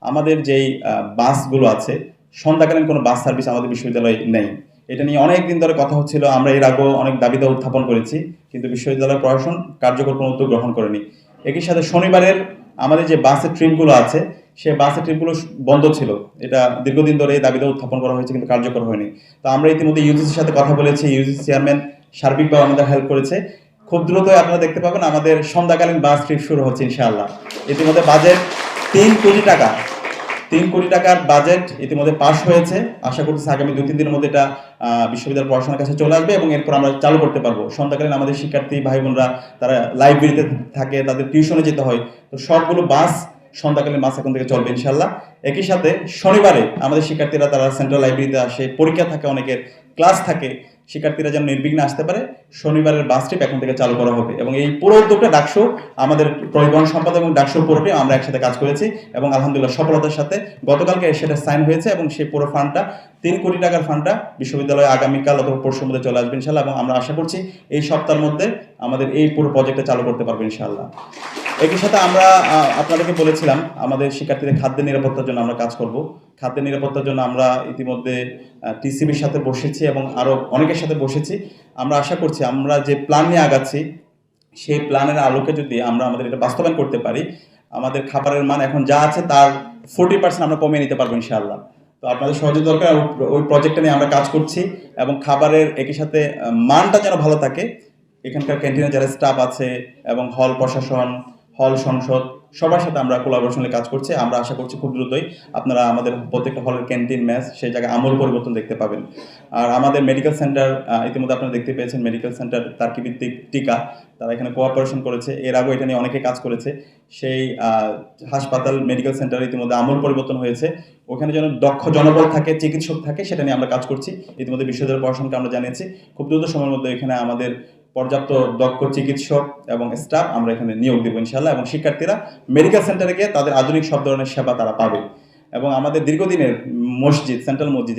আমাদের যেই বাসগুলো আছে, সন্ধ্যাকালীন কোনো বাস সার্ভিস আমাদের বিশ্ববিদ্যালয়ে নেই। এটা নিয়ে অনেক দিন ধরে কথা হচ্ছিল, আমরা এর আগেও অনেক দাবি দেওয়া উত্থাপন করেছি, কিন্তু বিশ্ববিদ্যালয় প্রশাসন কার্যকর কোনো উদ্যোগ গ্রহণ করেনি। একই সাথে শনিবারের আমাদের যে বাসের ট্রিপগুলো আছে, সেই বাসের ট্রিপগুলো বন্ধ ছিল। এটা দীর্ঘদিন ধরে এই দাবিটা উত্থাপন করা হয়েছে, কিন্তু কার্যকর হয়নি। তো আমরা ইতিমধ্যে ইউজিসির সাথে কথা বলেছি, ইউজিসি চেয়ারম্যান সার্বিকভাবে আমাদের হেল্প করেছে। খুব দ্রুতই আপনারা দেখতে পাবেন আমাদের সন্ধ্যাকালীন বাস ট্রিপ শুরু হচ্ছে ইনশাআল্লাহ। ইতিমধ্যে বাজেট 3 কোটি টাকা, 3 কোটি টাকার বাজেট ইতিমধ্যে পাস হয়েছে। আশা করতেছি আগামী 2-3 দিনের মধ্যে এটা বিশ্ববিদ্যালয় প্রশাসনের কাছে চলে আসবে এবং এরপর আমরা চালু করতে পারবো। সন্ধ্যাকালীন আমাদের শিক্ষার্থী ভাই বোনরা তারা লাইব্রেরিতে থাকে, তাদের টিউশনে যেতে হয়, তো সবগুলো বাস সন্ধ্যাকালীন বাস এখন থেকে চলবে ইনশাল্লাহ। একই সাথে শনিবারে আমাদের শিক্ষার্থীরা তারা সেন্ট্রাল লাইব্রেরিতে আসে, পরীক্ষা থাকে, অনেকের ক্লাস থাকে, শিক্ষার্থীরা যেন নির্বিঘ্নে আসতে পারে, শনিবারের বাস ট্রিপ এখন থেকে চালু করা হবে। এবং এই পুরো উদ্যোগটা ডাকসু, আমাদের পরিবহন সম্পাদক এবং ডাকসু পুরোটাই আমরা একসাথে কাজ করেছি এবং আলহামদুলিল্লাহ সফলতার সাথে গতকালকে সেটা সাইন হয়েছে এবং সেই পুরো ফান্ডটা 3 কোটি টাকার ফান্ডটা বিশ্ববিদ্যালয়ে আগামীকাল অথবা পরশুর মধ্যে চলে আসবে ইনশাল্লাহ। এবং আমরা আশা করছি এই সপ্তাহের মধ্যে আমাদের এই পুরো প্রজেক্টটা চালু করতে পারবো ইনশাল্লাহ। একই সাথে আমরা আপনাদেরকে বলেছিলাম আমাদের শিক্ষার্থীদের খাদ্যের নিরাপত্তার জন্য আমরা কাজ করব। খাদ্যের নিরাপত্তার জন্য আমরা ইতিমধ্যে টিসিবির সাথে বসেছি এবং আরও অনেকের সাথে বসেছি। আমরা আশা করছি আমরা যে প্ল্যান নিয়ে আগাচ্ছি, সেই প্ল্যানের আলোকে যদি আমরা আমাদের এটা বাস্তবায়ন করতে পারি, আমাদের খাবারের মান এখন যা আছে তার 40% আমরা কমিয়ে নিতে পারবো ইনশাআল্লাহ। তো আপনাদের সহযোগিতা দরকার, ওই প্রজেক্টটা নিয়ে আমরা কাজ করছি এবং খাবারের একই সাথে মানটা যেন ভালো থাকে। এখানকার ক্যান্টিনে যারা স্টাফ আছে এবং হল প্রশাসন, হল সংসদ, সবার সাথে আমরা কোলাবোরেশনে কাজ করছি। আমরা আশা করছি খুব দ্রুতই আপনারা আমাদের প্রত্যেকটা হলের ক্যান্টিন, মেস, সেই জায়গায় আমূল পরিবর্তন দেখতে পাবেন। আর আমাদের মেডিকেল সেন্টার ইতিমধ্যে আপনারা দেখতে পেয়েছেন, মেডিকেল সেন্টার তার্কিভিত্তিক টিকা, তারা এখানে কোঅপারেশন করেছে। এর আগেও এটা নিয়ে অনেকে কাজ করেছে। সেই হাসপাতাল, মেডিকেল সেন্টার ইতিমধ্যে আমূল পরিবর্তন হয়েছে। ওখানে যেন দক্ষ জনবল থাকে, চিকিৎসক থাকে, সেটা নিয়ে আমরা কাজ করছি। ইতিমধ্যে বিশ্ববিদ্যালয় প্রশাসনকে আমরা জানিয়েছি খুব দ্রুত সময়ের মধ্যে এখানে আমাদের পর্যাপ্ত দক্ষ চিকিৎসক এবং স্টাফ আমরা এখানে নিয়োগ দেবো ইনশাল্লাহ। এবং শিক্ষার্থীরা মেডিকেল সেন্টারে গিয়ে তাদের আধুনিক সব ধরনের সেবা তারা পাবে। এবং আমাদের দীর্ঘদিনের মসজিদ, সেন্ট্রাল মসজিদ,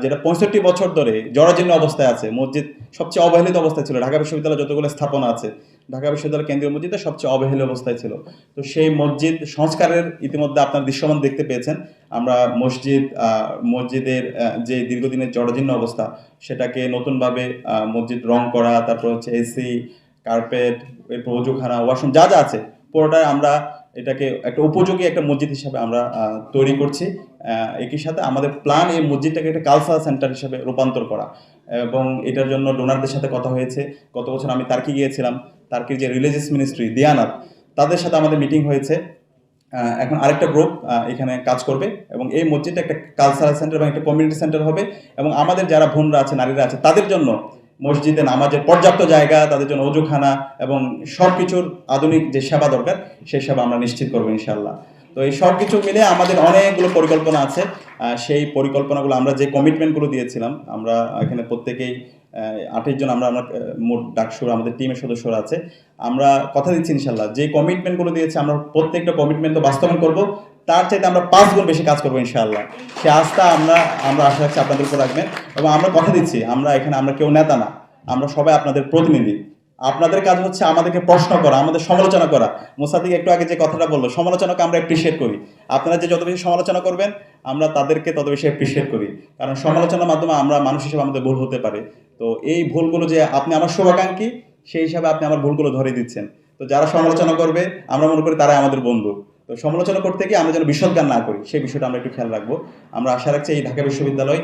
যেটা 65 বছর ধরে জরাজীর্ণ অবস্থায় আছে, মসজিদ সবচেয়ে অবহেলিত অবস্থায় ছিল। ঢাকা বিশ্ববিদ্যালয়ে যতগুলো স্থাপনা আছে, ঢাকা বিশ্ববিদ্যালয় কেন্দ্রীয় মসজিদে সবচেয়ে অবহেলিত অবস্থায় ছিল। তো সেই মসজিদ সংস্কারের ইতিমধ্যে আপনার দৃশ্যমান দেখতে পেয়েছেন। আমরা মসজিদের যে দীর্ঘদিনের জরাজীর্ণ অবস্থা, সেটাকে নতুনভাবে মসজিদ রং করা, তারপর হচ্ছে এসি, কার্পেট, এরপর অজুখানা, ওয়াশরুম যা যা আছে পুরোটাই আমরা এটাকে একটা উপযোগী একটা মসজিদ হিসাবে আমরা তৈরি করছি। একই সাথে আমাদের প্ল্যান এই মসজিদটাকে একটা কালচারাল সেন্টার হিসেবে রূপান্তর করা। এবং এটার জন্য ডোনারদের সাথে কথা হয়েছে। গত বছর আমি তার্কি গিয়েছিলাম, তার্কির যে রিলিজিয়াস মিনিস্ট্রি দিয়ানাত, তাদের সাথে আমাদের মিটিং হয়েছে। এখন আরেকটা গ্রুপ এখানে কাজ করবে এবং এই মসজিদটা একটা কালচারাল সেন্টার এবং একটা কমিউনিটি সেন্টার হবে। এবং আমাদের যারা বোনরা আছে, নারীরা আছে, তাদের জন্য মসজিদে নামাজের পর্যাপ্ত জায়গা, তাদের জন্য অজুখানা এবং সব কিছুর আধুনিক যে সেবা দরকার, সেই সেবা আমরা নিশ্চিত করবো ইনশাল্লাহ। তো এই সব কিছু মিলে আমাদের অনেকগুলো পরিকল্পনা আছে। সেই পরিকল্পনাগুলো আমরা যে কমিটমেন্টগুলো দিয়েছিলাম, আমরা এখানে প্রত্যেকেই 28 জন আমরা মোট ডাকসুর আমাদের টিমের সদস্যরা আছে। আমরা কথা দিচ্ছি ইনশাল্লাহ যে কমিটমেন্টগুলো দিয়েছি আমরা প্রত্যেকটা কমিটমেন্ট তো বাস্তবায়ন করবো, তার চাইতে আমরা 5 গুণ বেশি কাজ করবো ইনশাআল্লাহ। সে আস্থা আমরা আশা রাখছি আপনাদের উপর রাখবেন। এবং আমরা কথা দিচ্ছি আমরা কেউ নেতা না, আমরা সবাই আপনাদের প্রতিনিধি। আপনাদের কাজ হচ্ছে আমাদেরকে প্রশ্ন করা, আমাদের সমালোচনা করা। মোসাদ্দিক একটু আগে যে কথাটা বললো, সমালোচনাকে আমরা অ্যাপ্রিসিয়েট করি। আপনারা যে যত বেশি সমালোচনা করবেন, আমরা তাদেরকে তত বেশি অ্যাপ্রিসিয়েট করি, কারণ সমালোচনার মাধ্যমে আমরা মানুষ হিসেবে আমাদের ভুল হতে পারে। তো এই ভুলগুলো যে আপনি আমার শুভাকাঙ্ক্ষী, সেই হিসাবে আপনি আমার ভুলগুলো ধরে দিচ্ছেন। তো যারা সমালোচনা করবে আমরা মনে করি তারাই আমাদের বন্ধু। তো সমালোচনা করতে গিয়ে আমরা যেন বিশদজ্ঞান না করি, সেই বিষয়টা আমরা একটু খেয়াল রাখবো। আমরা আশা রাখছি এই ঢাকা বিশ্ববিদ্যালয়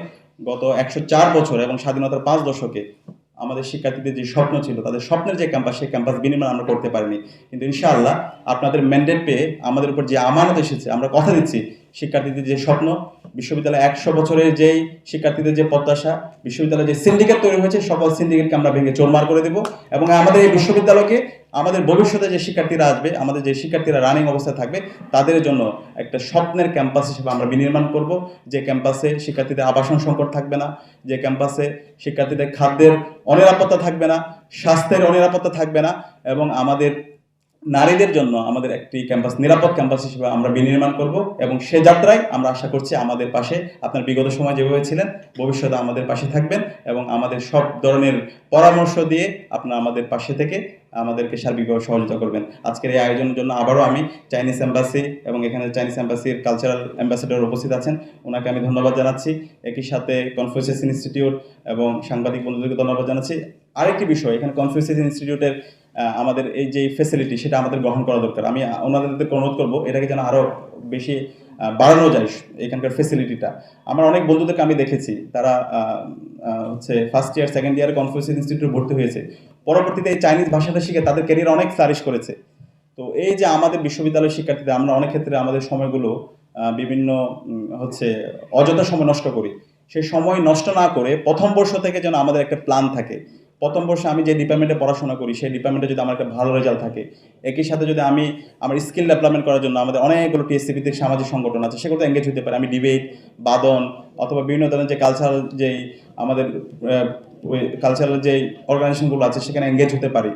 গত 104 বছর এবং স্বাধীনতার 5 দশকে আমাদের শিক্ষার্থীদের যে স্বপ্ন ছিল, তাদের স্বপ্নের যে ক্যাম্পাস, সেই ক্যাম্পাস বিনির্মাণ আমরা করতে পারিনি। কিন্তু ইনশাআল্লাহ আপনাদের ম্যান্ডেট পেয়ে আমাদের উপর যে আমানত এসেছে, আমরা কথা দিচ্ছি শিক্ষার্থীদের যে স্বপ্ন, বিশ্ববিদ্যালয় 100 বছরের যেই শিক্ষার্থীদের যে প্রত্যাশা, বিশ্ববিদ্যালয়ে যে সিন্ডিকেট তৈরি হয়েছে, সকল সিন্ডিকেটকে আমরা ভেঙে চোরমার করে দেব। এবং আমাদের এই বিশ্ববিদ্যালয়কে আমাদের ভবিষ্যতে যে শিক্ষার্থীরা আসবে, আমাদের যে শিক্ষার্থীরা রানিং অবস্থায় থাকবে, তাদের জন্য একটা স্বপ্নের ক্যাম্পাস হিসেবে আমরা বিনির্মাণ করব। যে ক্যাম্পাসে শিক্ষার্থীদের আবাসন সংকট থাকবে না, যে ক্যাম্পাসে শিক্ষার্থীদের খাদ্যের অনিরাপত্তা থাকবে না, স্বাস্থ্যের অনিরাপত্তা থাকবে না, এবং আমাদের নারীদের জন্য আমাদের একটি ক্যাম্পাস নিরাপদ ক্যাম্পাস হিসেবে আমরা বিনির্মাণ করব। এবং সে যাত্রায় আমরা আশা করছি আমাদের পাশে, আপনার বিগত সময় যেভাবে ছিলেন, ভবিষ্যতে আমাদের পাশে থাকবেন এবং আমাদের সব ধরনের পরামর্শ দিয়ে আপনারা আমাদের পাশে থেকে আমাদেরকে সার্বিকভাবে সহযোগিতা করবেন। আজকের এই আয়োজনের জন্য আবারও আমি চাইনিজ এম্বাসি এবং এখানে চাইনিজ এম্বাসির কালচারাল অ্যাম্বাসেডর উপস্থিত আছেন, ওনাকে আমি ধন্যবাদ জানাচ্ছি। একই সাথে কনফুসিয়াস ইনস্টিটিউট এবং সাংবাদিক বন্ধুদেরকে ধন্যবাদ জানাচ্ছি। আরেকটি বিষয়, এখানে কনফুসিয়াস ইনস্টিটিউটের আমাদের এই যে ফ্যাসিলিটি, সেটা আমাদের গ্রহণ করা দরকার। আমি ওনাদেরকে অনুরোধ করবো এটাকে যেন আরও বেশি বাড়ানো যায় এখানকার ফেসিলিটিটা। আমার অনেক বন্ধুদেরকে আমি দেখেছি, তারা হচ্ছে ফার্স্ট ইয়ার সেকেন্ড ইয়ারে কনফুসিয়াস ইনস্টিটিউটে ভর্তি হয়েছে, পরবর্তীতে এই চাইনিজ ভাষাটা শিখে তাদের ক্যারিয়ার অনেক ফ্লারিশ করেছে। তো এই যে আমাদের বিশ্ববিদ্যালয়ের শিক্ষার্থীদের, আমরা অনেক ক্ষেত্রে আমাদের সময়গুলো বিভিন্ন হচ্ছে অযথা সময় নষ্ট করি। সেই সময় নষ্ট না করে প্রথম বর্ষ থেকে যেন আমাদের একটা প্ল্যান থাকে। প্রথম বর্ষে আমি যে ডিপার্টমেন্টে পড়াশোনা করি, সেই ডিপার্টমেন্টে যদি আমার একটা ভালো রেজাল্ট থাকে, একই সাথে যদি আমি আমার স্কিল ডেভেলপমেন্ট করার জন্য আমাদের অনেকগুলো টিএসসি ভিত্তিক সামাজিক সংগঠন আছে, সেগুলো এঙ্গেজ হতে পারে। আমি ডিবেট, বাদন অথবা বিভিন্ন ধরনের যে কালচারাল যেই আমাদের ওই কালচারাল যে অর্গানাইজেশনগুলো আছে সেখানে এঙ্গেজ হতে পারি।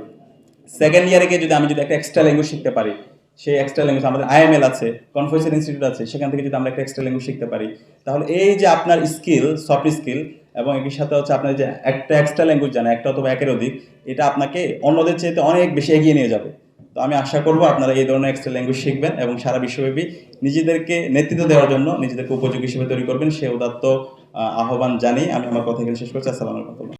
সেকেন্ড ইয়ারে গিয়ে যদি আমি একটা এক্সট্রা ল্যাঙ্গুয়েজ শিখতে পারি, সেই এক্সট্রা ল্যাঙ্গুয়েজ আমাদের আইএমএল আছে, কনফুসিয়াস ইনস্টিটিউট আছে, সেখান থেকে যদি আমরা একটা এক্সট্রা ল্যাঙ্গুয়েজ শিখতে পারি, তাহলে এই যে আপনার স্কিল, সফট স্কিল এবং একই সাথে হচ্ছে আপনার যে একটা এক্সট্রা ল্যাঙ্গুয়েজ জানা, একটা অথবা একের অধিক, এটা আপনাকে অন্যদের চাইতে অনেক বেশি এগিয়ে নিয়ে যাবে। তো আমি আশা করবো আপনারা এই ধরনের এক্সট্রা ল্যাঙ্গুয়েজ শিখবেন এবং সারা বিশ্বব্যাপী নিজেদেরকে নেতৃত্ব দেওয়ার জন্য নিজেদেরকে উপযোগী হিসেবে তৈরি করবেন, সে উদাত্ত আহ্বান জানিয়ে আমি আমার কথা এখানে শেষ করছি। আসসালামু আলাইকুম।